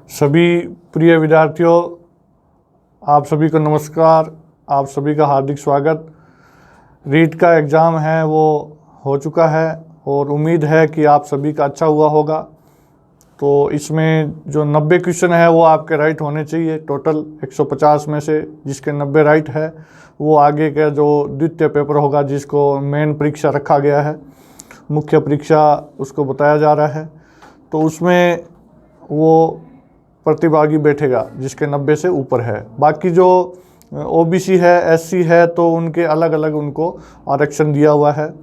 सभी प्रिय विद्यार्थियों, आप सभी को नमस्कार। आप सभी का हार्दिक स्वागत। रीट का एग्ज़ाम है वो हो चुका है और उम्मीद है कि आप सभी का अच्छा हुआ होगा। तो इसमें जो 90 क्वेश्चन है वो आपके राइट होने चाहिए। टोटल 150 में से जिसके 90 राइट है वो आगे का जो द्वितीय पेपर होगा, जिसको मेन परीक्षा रखा गया है, मुख्य परीक्षा उसको बताया जा रहा है, तो उसमें वो प्रतिभागी बैठेगा जिसके 90 से ऊपर है। बाकी जो ओबीसी है, एससी है, तो उनके अलग अलग उनको आरक्षण दिया हुआ है।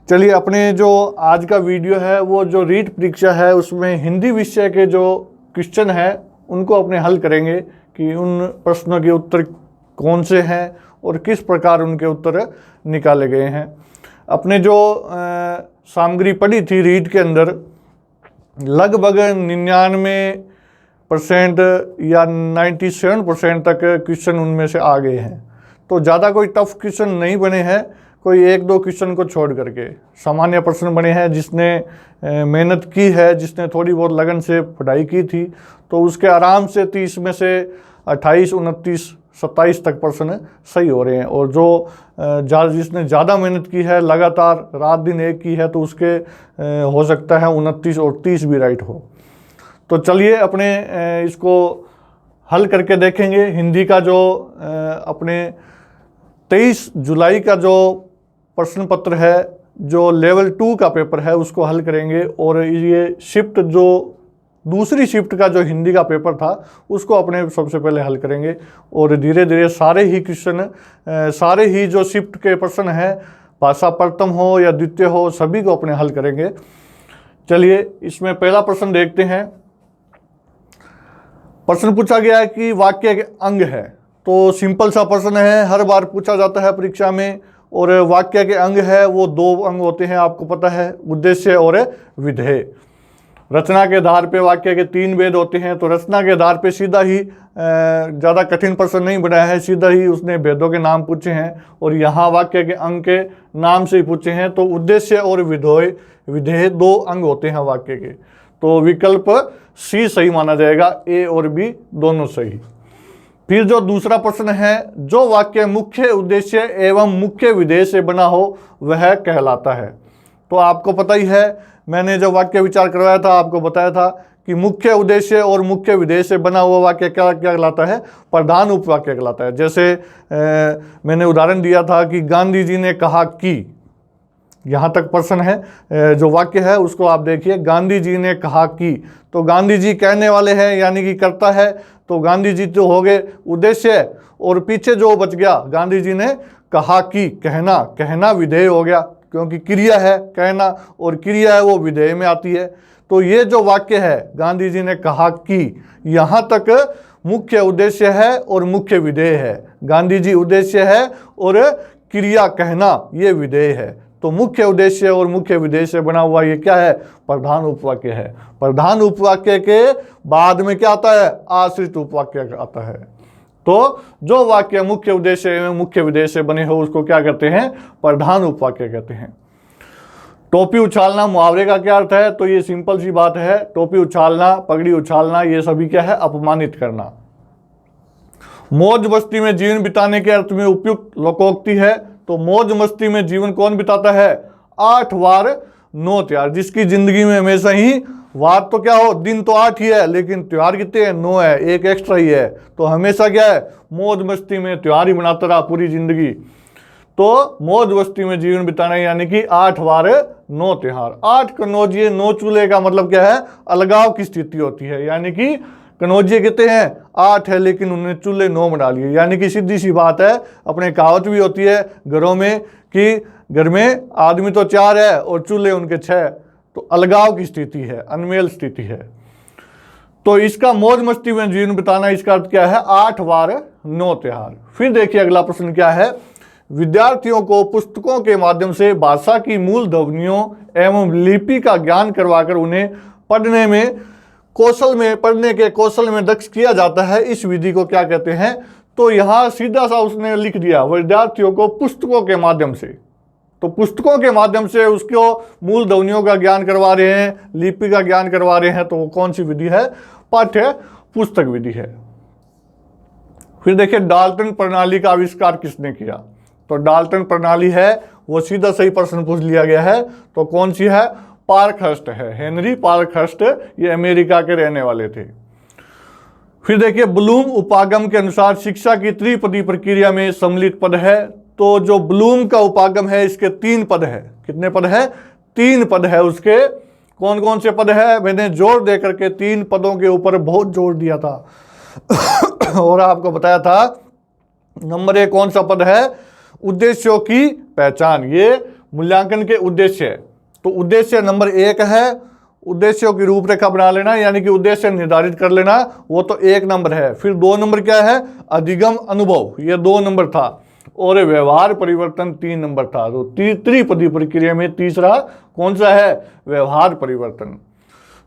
चलिए, अपने जो आज का वीडियो है वो जो रीट परीक्षा है उसमें हिंदी विषय के जो क्वेश्चन है उनको अपने हल करेंगे कि उन प्रश्नों के उत्तर कौन से हैं और किस प्रकार उनके उत्तर निकाले गए हैं। अपने जो सामग्री पढ़ी थी रीट के अंदर, लगभग 99% या 97% तक क्वेश्चन उनमें से आ गए हैं। तो ज़्यादा कोई टफ क्वेश्चन नहीं बने हैं, कोई एक दो क्वेश्चन को छोड़ करके सामान्य प्रश्न बने हैं। जिसने मेहनत की है, जिसने थोड़ी बहुत लगन से पढ़ाई की थी, तो उसके आराम से 30 में से 28, 29, 27 तक प्रश्न सही हो रहे हैं। और जो जिसने ज़्यादा मेहनत की है, लगातार रात दिन एक की है, तो उसके हो सकता है 29 और 30 भी राइट हो। तो चलिए अपने इसको हल करके देखेंगे। हिंदी का जो अपने 23 जुलाई का जो प्रश्न पत्र है, जो लेवल 2 का पेपर है, उसको हल करेंगे। और ये शिफ्ट जो दूसरी शिफ्ट का जो हिंदी का पेपर था उसको अपने सबसे पहले हल करेंगे। और धीरे धीरे सारे ही क्वेश्चन, सारे ही जो शिफ्ट के प्रश्न हैं, भाषा प्रथम हो या द्वितीय हो, सभी को अपने हल करेंगे। चलिए इसमें पहला प्रश्न देखते हैं। प्रश्न पूछा गया है कि वाक्य के अंग है। तो सिंपल सा प्रश्न है, हर बार पूछा जाता है परीक्षा में। और वाक्य के अंग है वो 2 अंग होते हैं, आपको पता है, उद्देश्य और विधेय। रचना के आधार पे वाक्य के 3 भेद होते हैं। तो रचना के आधार पे सीधा ही ज़्यादा कठिन प्रश्न नहीं बनाया है, सीधा ही उसने भेदों के नाम पूछे हैं और यहाँ वाक्य के अंग के नाम से ही पूछे हैं। तो उद्देश्य और विधेय 2 अंग होते हैं वाक्य के। तो विकल्प सी सही माना जाएगा, ए और बी दोनों सही। फिर जो दूसरा प्रश्न है, जो वाक्य मुख्य उद्देश्य एवं मुख्य विधेय से बना हो वह कहलाता है। तो आपको पता ही है, मैंने जब वाक्य विचार करवाया था आपको बताया था कि मुख्य उद्देश्य और मुख्य विधेय से बना हुआ वाक्य क्या कहलाता है? प्रधान उपवाक्य कहलाता है। जैसे मैंने उदाहरण दिया था कि गांधी जी ने कहा कि, यहाँ तक प्रश्न है, जो वाक्य है उसको आप देखिए, गांधी जी ने कहा कि। तो गांधी जी कहने वाले हैं यानी कि करता है, तो गांधी जी तो हो गए उद्देश्य। और पीछे जो बच गया, गांधी जी ने कहा कि, कहना विधेय हो गया, क्योंकि क्रिया है कहना और क्रिया है वो विधेय में आती है। तो ये जो वाक्य है, गांधी जी ने कहा कि, यहाँ तक मुख्य उद्देश्य है और मुख्य विधेय है। गांधी जी उद्देश्य है और क्रिया कहना ये विधेय है। तो मुख्य उद्देश्य और मुख्य विधेय से बना हुआ ये क्या है? प्रधान उपवाक्य है। प्रधान उपवाक्य के बाद में क्या आता है? आश्रित उपवाक्य आता है। तो जो वाक्य मुख्य उद्देश्य एवं मुख्य विधेय से बने हो उसको क्या कहते हैं? प्रधान उपवाक्य कहते हैं। टोपी उछालना मुहावरे का क्या अर्थ है? तो ये सिंपल सी बात है, टोपी उछालना, पगड़ी उछालना, ये सभी क्या है? अपमानित करना। मौज मस्ती में जीवन बिताने के अर्थ में उपयुक्त लोकोक्ति है। तो मौज मस्ती में जीवन कौन बिताता है? 8 वार 9 त्योहार। जिसकी जिंदगी में हमेशा ही वार तो क्या हो, दिन तो 8 ही है, लेकिन त्योहार कितने हैं? 9 है, एक एक्स्ट्रा ही है। तो हमेशा क्या है? मौज मस्ती में त्योहार ही मनाता रहा पूरी जिंदगी। तो मौज मस्ती में जीवन बिताना यानी कि 8 वार 9 त्योहार। 8 कनौजिए 9 चूल्हे का मतलब क्या है? अलगाव की स्थिति होती है। यानी कि कनौजिए कितने हैं? 8 है, लेकिन उन्होंने चूल्हे 9 बना लिए। यानी कि सीधी सी बात है, अपने कहावत भी होती है घरों में कि घर में आदमी तो 4 है और चूल्हे उनके 6। तो अलगाव की स्थिति है, अनमेल स्थिति है। तो इसका मौज मस्ती में जीवन बिताना, इसका अर्थ क्या है? 8 वार 9 त्योहार। फिर देखिए अगला प्रश्न क्या है। विद्यार्थियों को पुस्तकों के माध्यम से भाषा की मूल ध्वनियों एवं लिपि का ज्ञान करवाकर उन्हें पढ़ने के कौशल में दक्ष किया जाता है। इस विधि को क्या कहते हैं? तो यहाँ सीधा सा उसने लिख दिया, विद्यार्थियों को पुस्तकों के माध्यम से। तो पुस्तकों के माध्यम से उसको मूल ध्वनियों का ज्ञान करवा रहे हैं, लिपि का ज्ञान करवा रहे हैं, तो वो कौन सी विधि है? पाठ्य पुस्तक विधि है। फिर देखिए डाल्टन प्रणाली का आविष्कार किसने किया? तो डाल्टन प्रणाली है वो सीधा सही प्रश्न पूछ लिया गया है, तो कौन सी है? पार्कहर्स्ट है, हेनरी पार्कहर्स्ट, ये अमेरिका के रहने वाले थे। फिर देखिए ब्लूम उपागम के अनुसार शिक्षा की त्रिपदी प्रक्रिया में सम्मिलित पद है। तो जो ब्लूम का उपागम है इसके 3 पद है। कितने पद है? 3 पद है उसके। कौन कौन से पद है? मैंने जोर दे करके 3 पदों के ऊपर बहुत जोर दिया था और आपको बताया था नंबर 1 कौन सा पद है? उद्देश्यों की पहचान, ये मूल्यांकन के उद्देश्य है। तो उद्देश्य नंबर 1 है, उद्देश्यों की रूपरेखा बना लेना, यानी कि उद्देश्य निर्धारित कर लेना, वो तो 1 नंबर है। फिर 2 नंबर क्या है? अधिगम अनुभव, ये 2 नंबर था। और व्यवहार परिवर्तन 3 नंबर था। तो त्रिपदी प्रक्रिया में तीसरा कौन सा है? व्यवहार परिवर्तन।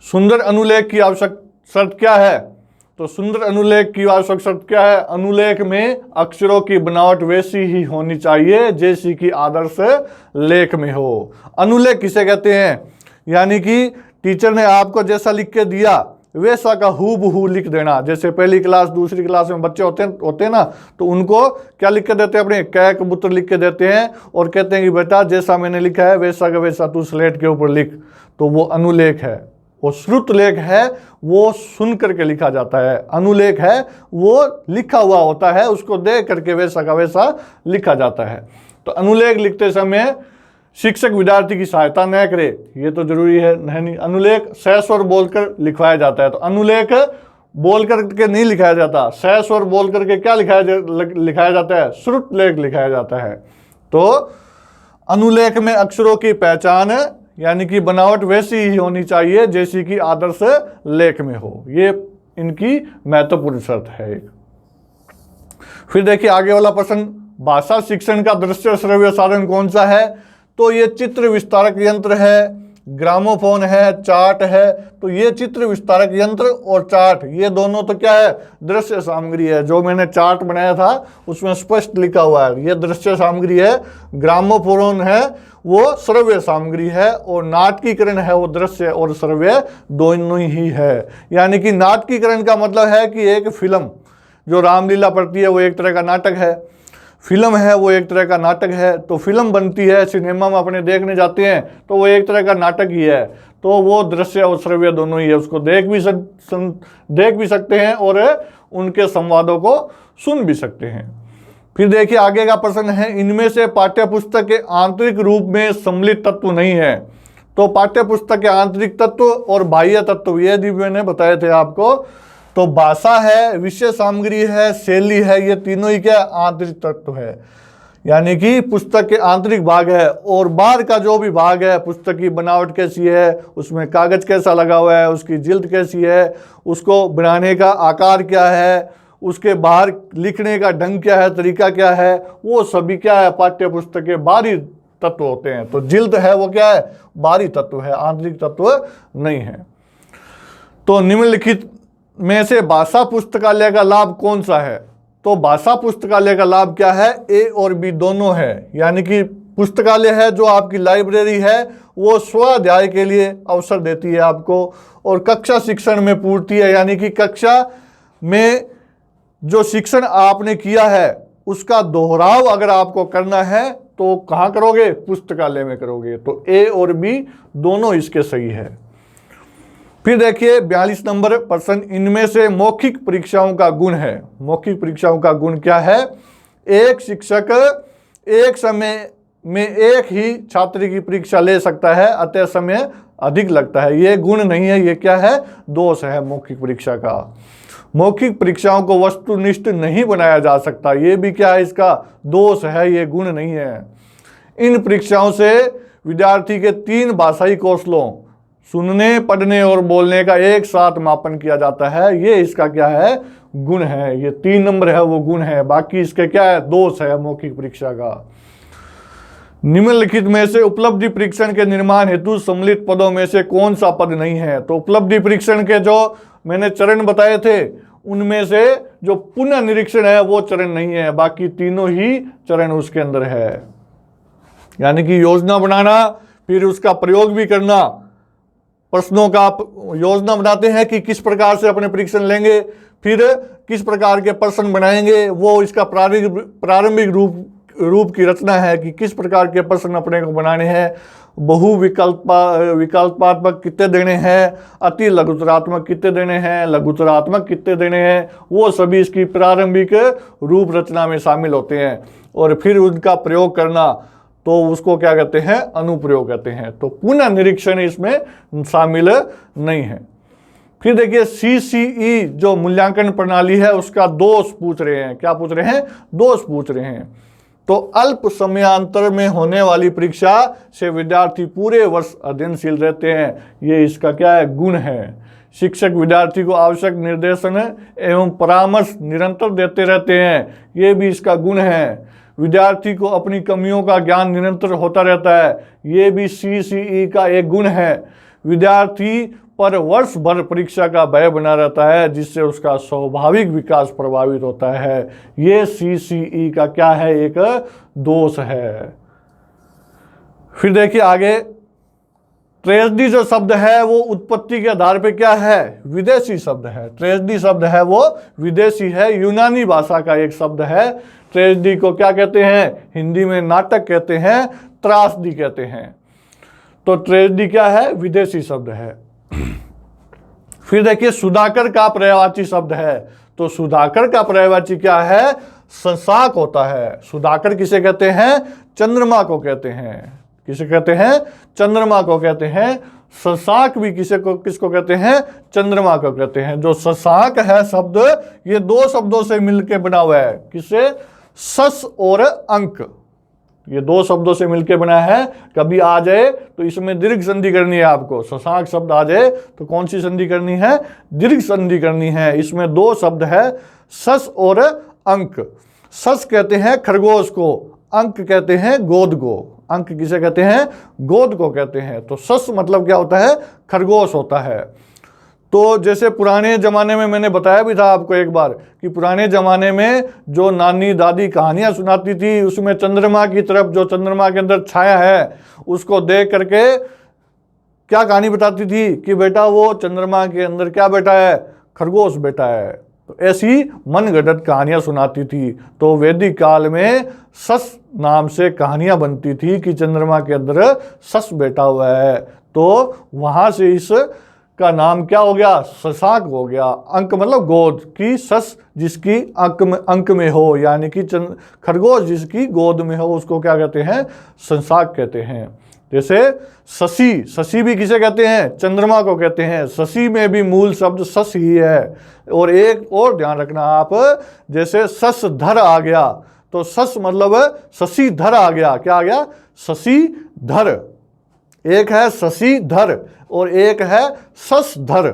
सुंदर अनुलेख की आवश्यक शर्त क्या है? तो सुंदर अनुलेख की आवश्यक शर्त क्या है? अनुलेख में अक्षरों की बनावट वैसी ही होनी चाहिए जैसी कि आदर्श लेख में हो। अनुलेख किसे कहते हैं? यानी कि टीचर ने आपको जैसा लिख के दिया वैसा का हूबहू लिख देना। जैसे पहली क्लास दूसरी क्लास में बच्चे होते हैं ना, तो उनको क्या लिख के देते हैं? अपने कै कबूतर लिख के देते हैं और कहते हैं कि बेटा जैसा मैंने लिखा है वैसा का वैसा तू स्लेट के ऊपर लिख। तो वो अनुलेख है। वो श्रुत लेख है, वो सुन करके लिखा जाता है। अनुलेख है वो लिखा हुआ होता है, उसको देख करके वैसा का वैसा लिखा जाता है। तो अनुलेख लिखते समय शिक्षक विद्यार्थी की सहायता न करे, ये तो जरूरी है नहीं। अनुलेख सहस्वर बोलकर लिखवाया जाता है। तो अनुलेख बोल करके नहीं लिखाया जाता, सहस्वर बोल करके क्या लिखाया जाता है? श्रुत लेख लिखाया जाता है। तो अनुलेख में अक्षरों की पहचान यानी कि बनावट वैसी ही होनी चाहिए जैसी कि आदर्श लेख में हो, ये इनकी महत्वपूर्ण शर्त है एक। फिर देखिए आगे वाला प्रश्न, भाषा शिक्षण का दृश्य श्रव्य साधन कौन सा है? तो ये चित्र विस्तारक यंत्र है, ग्रामोफोन है, चार्ट है। तो ये चित्र विस्तारक यंत्र और चार्ट, ये दोनों तो क्या है? दृश्य सामग्री है। जो मैंने चार्ट बनाया था उसमें स्पष्ट लिखा हुआ है ये दृश्य सामग्री है। ग्रामोफोन है वो श्रव्य सामग्री है, और नाटकीकरण है वो दृश्य और श्रव्य दोनों ही है। यानी कि नाटकीकरण का मतलब है कि एक फिल्म जो रामलीला पड़ती है वो एक तरह का नाटक है, फिल्म है वो एक तरह का नाटक है। तो फिल्म बनती है, सिनेमा में अपने देखने जाते हैं, तो वो एक तरह का नाटक ही है। तो वो दृश्य और श्रव्य दोनों ही है, उसको देख भी सकते हैं और उनके संवादों को सुन भी सकते हैं। फिर देखिए आगे का प्रश्न है, इनमें से पाठ्य पुस्तक के आंतरिक रूप में सम्मिलित तत्व नहीं है। तो पाठ्य पुस्तक के आंतरिक तत्व और बाह्य तत्व ये भी मैंने बताए थे आपको। तो भाषा है, विषय सामग्री है, शैली है, ये तीनों ही क्या? आंतरिक तत्व है। यानी कि पुस्तक के आंतरिक भाग है, और बाहर का जो भी भाग है, पुस्तक की बनावट कैसी है, उसमें कागज कैसा लगा हुआ है, उसकी जिल्द कैसी है, उसको बनाने का आकार क्या है, उसके बाहर लिखने का ढंग क्या है, तरीका क्या है, वो सभी क्या है? पाठ्य पुस्तक के बाहरी तत्व होते हैं। तो जिल्द है वो क्या है? बाहरी तत्व है, आंतरिक तत्व नहीं है। तो निम्नलिखित में से भाषा पुस्तकालय का लाभ कौन सा है? तो भाषा पुस्तकालय का लाभ क्या है? ए और बी दोनों है। यानी कि पुस्तकालय है जो आपकी लाइब्रेरी है, वो स्वाध्याय के लिए अवसर देती है आपको, और कक्षा शिक्षण में पूर्ति है। यानी कि कक्षा में जो शिक्षण आपने किया है उसका दोहराव अगर आपको करना है तो कहाँ करोगे? पुस्तकालय में करोगे। तो ए और बी दोनों इसके सही है। फिर देखिए 42 नंबर प्रश्न, इनमें से मौखिक परीक्षाओं का गुण है। मौखिक परीक्षाओं का गुण क्या है? एक शिक्षक एक समय में एक ही छात्र की परीक्षा ले सकता है, अतः समय अधिक लगता है। ये गुण नहीं है, ये क्या है? दोष है मौखिक परीक्षा का। मौखिक परीक्षाओं को वस्तुनिष्ठ नहीं बनाया जा सकता, ये भी क्या है? इसका दोष है, ये गुण नहीं है। इन परीक्षाओं से विद्यार्थी के 3 भाषाई कौशलों, सुनने, पढ़ने और बोलने का एक साथ मापन किया जाता है। ये इसका क्या है? गुण है। ये 3 नंबर है वो गुण है, बाकी इसके क्या है? दोष है मौखिक परीक्षा का। निम्नलिखित में से उपलब्धि परीक्षण के निर्माण हेतु सम्मिलित पदों में से कौन सा पद नहीं है? तो उपलब्धि परीक्षण के जो मैंने चरण बताए थे उनमें से जो पुनः निरीक्षण है वो चरण नहीं है, बाकी तीनों ही चरण उसके अंदर है। यानी कि योजना बनाना, फिर उसका प्रयोग भी करना। प्रश्नों का आप योजना बनाते हैं कि किस प्रकार से अपने परीक्षण लेंगे, फिर किस प्रकार के प्रश्न बनाएंगे, वो इसका प्रारंभिक रूप की रचना है कि किस प्रकार के प्रश्न अपने को बनाने हैं। बहु विकल्पात्मक कितने देने हैं, अति लघुतरात्मक कितने देने हैं, लघुतरात्मक कितने देने हैं, वो सभी इसकी प्रारंभिक रूप रचना में शामिल होते हैं। और फिर उनका प्रयोग करना, तो उसको क्या कहते हैं, अनुप्रयोग कहते हैं। तो पुनः निरीक्षण इसमें शामिल नहीं है। फिर देखिए CCE जो मूल्यांकन प्रणाली है उसका दोष पूछ रहे हैं। क्या पूछ रहे हैं, दोष पूछ रहे हैं। तो अल्प समयांतर में होने वाली परीक्षा से विद्यार्थी पूरे वर्ष अध्ययनशील रहते हैं, ये इसका क्या है, गुण है। शिक्षक विद्यार्थी को आवश्यक निर्देशन एवं परामर्श निरंतर देते रहते हैं, ये भी इसका गुण है। विद्यार्थी को अपनी कमियों का ज्ञान निरंतर होता रहता है, ये भी CCE का एक गुण है। विद्यार्थी पर वर्ष भर परीक्षा का भय बना रहता है, जिससे उसका स्वाभाविक विकास प्रभावित होता है, ये CCE का क्या है, एक दोष है। फिर देखिए आगे, ट्रेजेडी जो शब्द है वो उत्पत्ति के आधार पे क्या है, विदेशी शब्द है। ट्रेजेडी शब्द है वो विदेशी है, यूनानी भाषा का एक शब्द है। ट्रेजेडी को क्या कहते हैं, हिंदी में नाटक कहते हैं, त्रासदी कहते हैं। तो ट्रेजेडी क्या है, विदेशी शब्द है। फिर देखिए सुधाकर का पर्यायवाची शब्द है। तो सुधाकर का पर्यायवाची क्या है, शशांक होता है। सुधाकर किसे कहते हैं, चंद्रमा को कहते हैं। किसे कहते हैं, चंद्रमा को कहते हैं। शशांक भी किसको कहते हैं, चंद्रमा को कहते हैं। जो शशांक है शब्द, ये दो शब्दों से मिलकर बना हुआ है। किससे, शश और अंक, ये दो शब्दों से मिलकर बना है। कभी आ जाए तो इसमें दीर्घ संधि करनी है आपको। शशांक शब्द आ जाए तो कौन सी संधि करनी है, दीर्घ संधि करनी है। इसमें दो शब्द है, शश और अंक। शश कहते हैं खरगोश को, अंक कहते हैं गोद को। अंक किसे कहते हैं, गोद को कहते हैं। तो शश मतलब क्या होता है, खरगोश होता है। तो जैसे पुराने ज़माने में मैंने बताया भी था आपको एक बार कि पुराने ज़माने में जो नानी दादी कहानियाँ सुनाती थी, उसमें चंद्रमा की तरफ, जो चंद्रमा के अंदर छाया है, उसको देख करके क्या कहानी बताती थी कि बेटा वो चंद्रमा के अंदर क्या बैठा है, खरगोश बैठा है। तो ऐसी मनगढ़ंत कहानियाँ सुनाती थी। तो वैदिक काल में शश नाम से कहानियाँ बनती थी कि चंद्रमा के अंदर शश बैठा हुआ है। तो वहाँ से इस का नाम क्या हो गया, शशांक हो गया। अंक मतलब गोद की, शश जिसकी अंक में हो, यानी कि खरगोश जिसकी गोद में हो, उसको क्या कहते हैं, शशांक कहते हैं। जैसे शशि, शशि भी किसे कहते हैं, चंद्रमा को कहते हैं। शशि में भी मूल शब्द शश ही है। और एक और ध्यान रखना आप, जैसे शशधर आ गया, तो शश मतलब शशिधर आ गया। क्या आ गया, शशिधर। एक है शशिधर और एक है शशधर,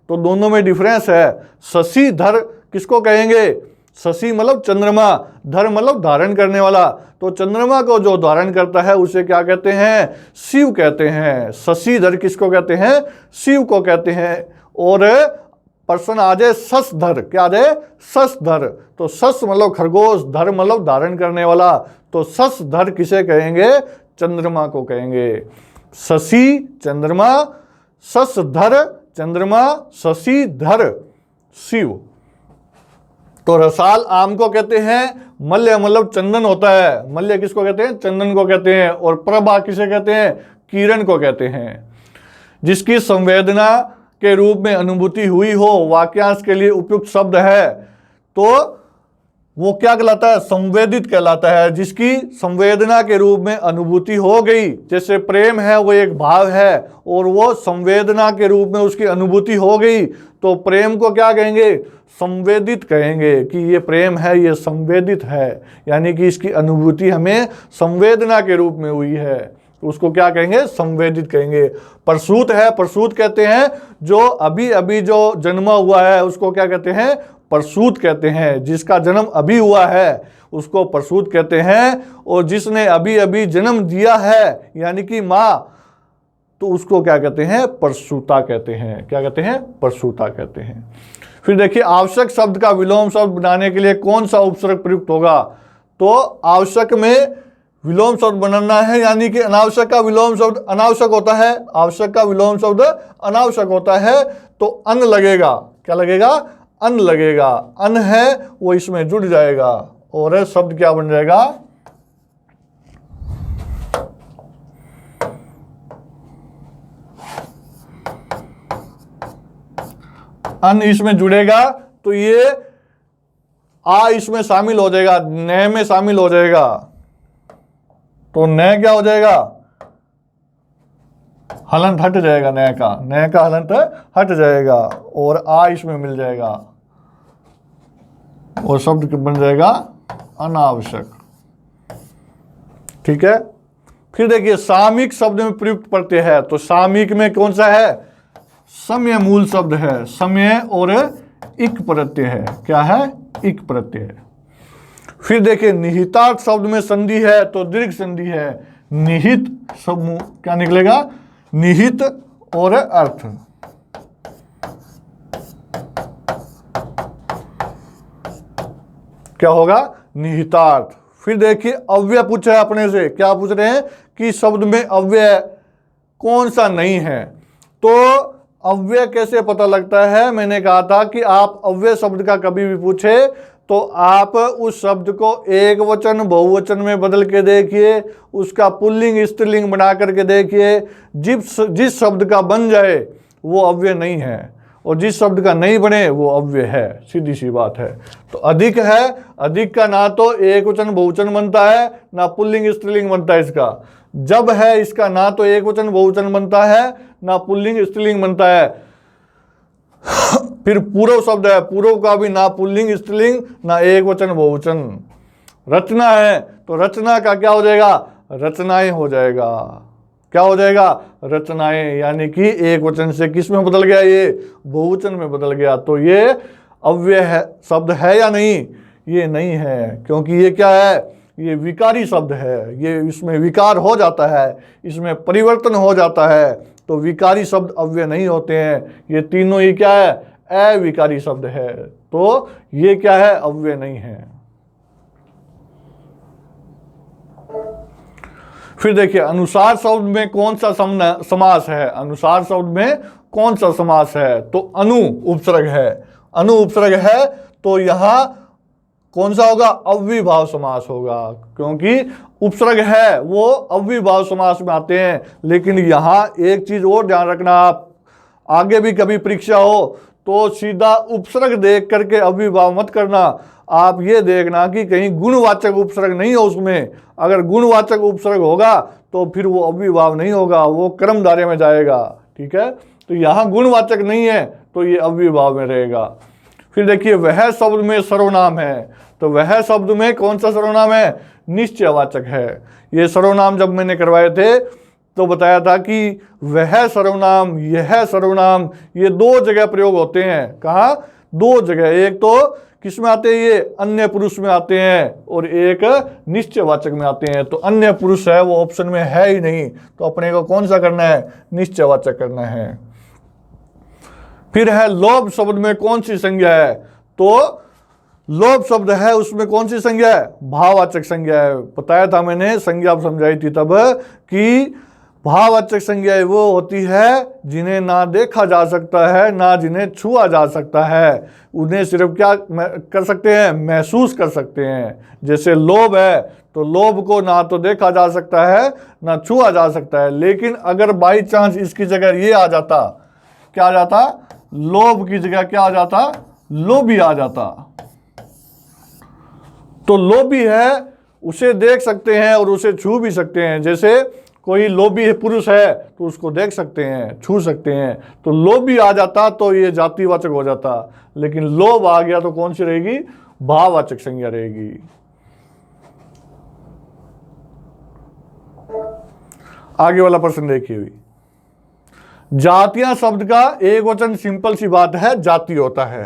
तो दोनों में डिफरेंस है। शशिधर किसको कहेंगे, शशि मतलब चंद्रमा, धर मतलब धारण करने वाला। तो चंद्रमा को जो धारण करता है उसे क्या कहते हैं, शिव कहते हैं। शशिधर किसको कहते हैं, शिव को कहते हैं। और पर्सन आ जाए शशधर, क्या आ जाए, शशधर। तो शश मतलब खरगोश, धर मतलब धारण करने वाला। तो शशधर किसे कहेंगे, चंद्रमा को कहेंगे। शशि चंद्रमा, शशधर चंद्रमा, शशिधर शिव। तो रसाल आम को कहते हैं। मल्य मतलब चंदन होता है, मल्य किसको कहते हैं, चंदन को कहते हैं। और प्रभा किसे कहते हैं, किरण को कहते हैं। जिसकी संवेदना के रूप में अनुभूति हुई हो, वाक्यांश के लिए उपयुक्त शब्द है, तो वो क्या कहलाता है, संवेदित कहलाता है। जिसकी संवेदना के रूप में अनुभूति हो गई, जैसे प्रेम है वो एक भाव है और वो संवेदना के रूप में उसकी अनुभूति हो गई, तो प्रेम को क्या कहेंगे, संवेदित कहेंगे कि ये प्रेम है, ये संवेदित है, यानी कि इसकी अनुभूति हमें संवेदना के रूप में हुई है, तो उसको क्या कहेंगे, संवेदित कहेंगे। प्रसूत है, प्रसूत कहते हैं जो अभी अभी जो जन्मा हुआ है उसको क्या कहते हैं, प्रसूत कहते हैं। जिसका जन्म अभी हुआ है उसको प्रसूत कहते हैं। और जिसने अभी अभी जन्म दिया है यानी कि माँ, तो उसको क्या कहते हैं, प्रसूता कहते हैं। क्या कहते हैं, प्रसूता कहते हैं। फिर देखिए आवश्यक शब्द का विलोम शब्द बनाने के लिए कौन सा उपसर्ग प्रयुक्त होगा। तो आवश्यक में विलोम शब्द बनाना है, यानी कि अनावश्यक का विलोम शब्द अनावश्यक होता है, आवश्यक का विलोम शब्द अनावश्यक होता है, तो अन लगेगा। क्या लगेगा? अन लगेगा। अन है वो इसमें जुड़ जाएगा और शब्द क्या बन जाएगा? अन इसमें जुड़ेगा तो ये आ इसमें शामिल हो जाएगा, न में शामिल हो जाएगा, तो न क्या हो जाएगा? हलंत हट जाएगा, न का हलंत हट जाएगा और आ इसमें मिल जाएगा और शब्द बन जाएगा अनावश्यक। ठीक है। फिर देखिए सामयिक शब्द में प्रयुक्त प्रत्यय है, तो सामयिक में कौन सा है? समय मूल शब्द है, समय और इक प्रत्यय है। क्या है? इक प्रत्यय है। फिर देखिए निहितार्थ शब्द में संधि है तो दीर्घ संधि है। निहित शब्द क्या निकलेगा? निहित और अर्थ। क्या होगा? निहितार्थ। फिर देखिए अव्यय पूछा है अपने से। क्या पूछ रहे हैं? कि शब्द में अव्यय कौन सा नहीं है। तो अव्यय कैसे पता लगता है? मैंने कहा था कि आप अव्यय शब्द का कभी भी पूछे तो आप उस शब्द को एक वचन बहुवचन में बदल के देखिए, उसका पुल्लिंग स्त्रीलिंग बना करके देखिए। जिस शब्द का बन जाए वो अव्यय नहीं है और जिस शब्द का नहीं बने वो अव्यय है। सीधी सी बात है। तो अधिक है, अधिक का ना तो एक वचन बहुवचन बनता है ना पुल्लिंग स्त्रीलिंग बनता है इसका। जब है इसका ना तो एक वचन बहुवचन बनता है ना पुल्लिंग स्त्रीलिंग बनता है। फिर पूर्व शब्द है, पूर्व का भी ना पुल्लिंग स्त्रीलिंग ना एक वचन बहुवचन। रचना है तो रचना का क्या हो जाएगा? रचनाएं हो जाएगा। क्या हो जाएगा? रचनाएं, यानी कि एक वचन से किस में बदल गया? ये बहुवचन में बदल गया। तो ये अव्यय है शब्द है या नहीं? ये नहीं है, क्योंकि ये क्या है? ये विकारी शब्द है। ये इसमें विकार हो जाता है, इसमें परिवर्तन हो जाता है। तो विकारी शब्द अव्यय नहीं होते हैं। ये तीनों ही क्या है? अविकारी शब्द है। तो ये क्या है? अव्यय नहीं है। फिर देखिए अनुसार शब्द में कौन सा समास है? अनुसार शब्द में कौन सा समास है? तो अनु उपसर्ग है। अनु उपसर्ग है तो यहां कौन सा होगा? अव्ययीभाव समास होगा, क्योंकि उपसर्ग है वो अव्ययीभाव समास में आते हैं। लेकिन यहां एक चीज और ध्यान रखना, आप आगे भी कभी परीक्षा हो तो सीधा उपसर्ग देख करके अव्ययीभाव मत करना। आप ये देखना कि कहीं गुणवाचक उपसर्ग नहीं हो उसमें। अगर गुणवाचक उपसर्ग होगा तो फिर वो अव्ययीभाव नहीं होगा, वो कर्म धारय में जाएगा। ठीक है। तो यहाँ गुणवाचक नहीं है तो ये अव्ययीभाव में रहेगा। फिर देखिए वह शब्द में सर्वनाम है, तो वह शब्द में कौन सा सर्वनाम है? निश्चयवाचक है। ये सर्वनाम जब मैंने करवाए थे तो बताया था कि वह सर्वनाम, यह सर्वनाम, ये दो जगह प्रयोग होते हैं। कहाँ? दो जगह। एक तो किस में आते हैं? ये अन्य पुरुष में आते हैं और एक निश्चयवाचक में आते हैं। तो अन्य पुरुष है वो ऑप्शन में है ही नहीं, तो अपने को कौन सा करना है? निश्चयवाचक करना है। फिर है लोभ शब्द में कौन सी संज्ञा है? तो लोभ शब्द है उसमें कौन सी संज्ञा है? भाववाचक संज्ञा है। बताया था मैंने, संज्ञा समझाई थी तब कि भाववाचक संज्ञा वो होती है जिन्हें ना देखा जा सकता है ना जिन्हें छुआ जा सकता है। उन्हें सिर्फ क्या कर सकते हैं? महसूस कर सकते हैं। जैसे लोभ है तो लोभ को ना तो देखा जा सकता है ना छुआ जा सकता है। लेकिन अगर बाई चांस इसकी जगह ये आ जाता, क्या आ जाता? लोभ की जगह क्या आ जाता? लोभी आ जाता। तो लोभी है उसे देख सकते हैं और उसे छू भी सकते हैं। जैसे कोई लोभी पुरुष है तो उसको देख सकते हैं, छू सकते हैं। तो लोभी आ जाता तो ये जातिवाचक हो जाता, लेकिन लोभ आ गया तो कौन सी रहेगी? भाववाचक संज्ञा रहेगी। आगे वाला प्रश्न देखिए भी, जातियां शब्द का एक वचन सिंपल सी बात है, जाति होता है।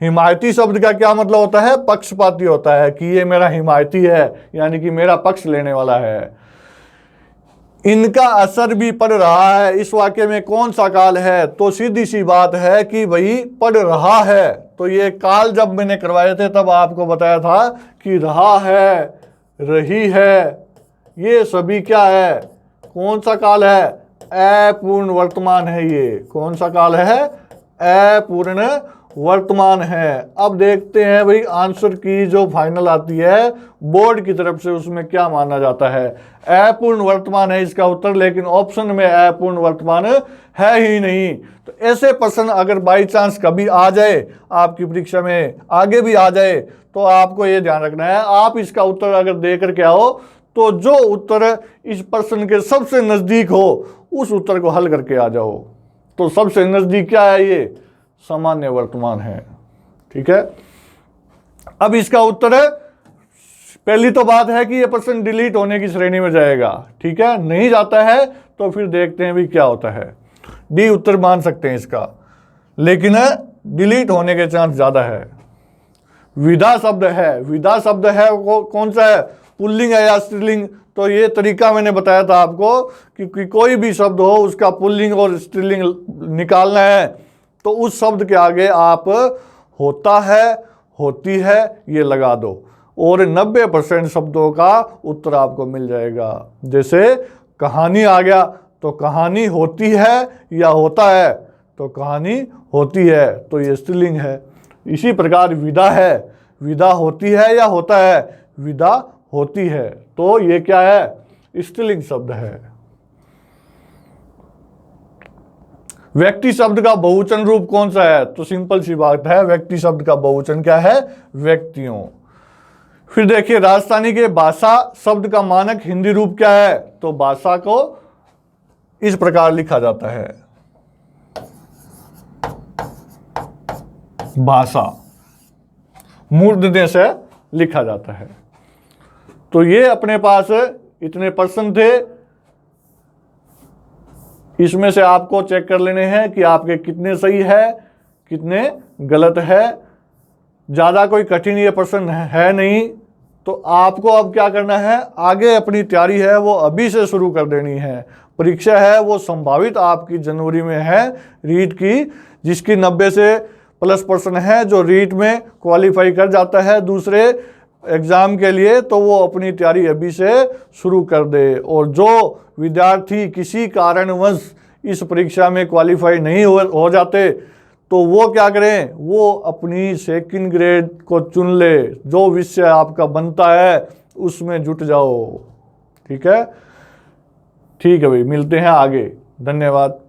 हिमायती शब्द का क्या मतलब होता है? पक्षपाती होता है कि ये मेरा हिमायती है, यानी कि मेरा पक्ष लेने वाला है। इनका असर भी पड़ रहा है। इस वाक्य में कौन सा काल है? तो सीधी सी बात है कि भाई पड़ रहा है। तो ये काल जब मैंने करवाए थे तब आपको बताया था कि रहा है, रही है, ये सभी क्या है, कौन सा काल है, अपूर्ण वर्तमान है। ये कौन सा काल है, अपूर्ण वर्तमान है। अब देखते हैं भाई आंसर की जो फाइनल आती है बोर्ड की तरफ से, उसमें क्या माना जाता है। अपूर्ण वर्तमान है इसका उत्तर, लेकिन ऑप्शन में अपूर्ण वर्तमान है ही नहीं। तो ऐसे प्रश्न अगर बाई चांस कभी आ जाए आपकी परीक्षा में, आगे भी आ जाए, तो आपको ये ध्यान रखना है, आप इसका उत्तर अगर दे करके आओ तो जो उत्तर इस प्रश्न के सबसे नजदीक हो उस उत्तर को हल करके आ जाओ। तो सबसे नजदीक क्या है, ये सामान्य वर्तमान है। ठीक है, अब इसका उत्तर है, पहली तो बात है कि ये प्रश्न डिलीट होने की श्रेणी में जाएगा। ठीक है, नहीं जाता है तो फिर देखते हैं भी क्या होता है। डी उत्तर मान सकते हैं इसका, लेकिन डिलीट होने के चांस ज्यादा है। विधा शब्द है, विधा शब्द है वो कौन सा है, पुल्लिंग है या स्त्रीलिंग। तो ये तरीका मैंने बताया था आपको कि कोई भी शब्द हो उसका पुल्लिंग और स्त्रीलिंग निकालना है, तो उस शब्द के आगे आप होता है, होती है ये लगा दो, और 90% शब्दों का उत्तर आपको मिल जाएगा। जैसे कहानी आ गया तो कहानी होती है या होता है, तो कहानी होती है, तो ये स्त्रीलिंग है। इसी प्रकार विदा है, विदा होती है या होता है, विदा होती है, तो ये क्या है, स्त्रीलिंग शब्द है। व्यक्ति शब्द का बहुवचन रूप कौन सा है, तो सिंपल सी बात है, व्यक्ति शब्द का बहुवचन क्या है, व्यक्तियों। फिर देखिए राजस्थानी के भाषा शब्द का मानक हिंदी रूप क्या है, तो भाषा को इस प्रकार लिखा जाता है, भाषा मूर्धन्य से लिखा जाता है। तो ये अपने पास इतने प्रश्न थे, इसमें से आपको चेक कर लेने हैं कि आपके कितने सही है कितने गलत है। ज़्यादा कोई कठिन ये प्रश्न है नहीं, तो आपको अब क्या करना है, आगे अपनी तैयारी है वो अभी से शुरू कर देनी है। परीक्षा है वो संभावित आपकी जनवरी में है रीट की, जिसकी 90 से प्लस पर्सन है, जो रीट में क्वालिफाई कर जाता है दूसरे एग्ज़ाम के लिए, तो वो अपनी तैयारी अभी से शुरू कर दे। और जो विद्यार्थी किसी कारणवश इस परीक्षा में क्वालिफाई नहीं हो जाते, तो वो क्या करें, वो अपनी सेकंड ग्रेड को चुन ले, जो विषय आपका बनता है उसमें जुट जाओ। ठीक है, ठीक है भाई, मिलते हैं आगे, धन्यवाद।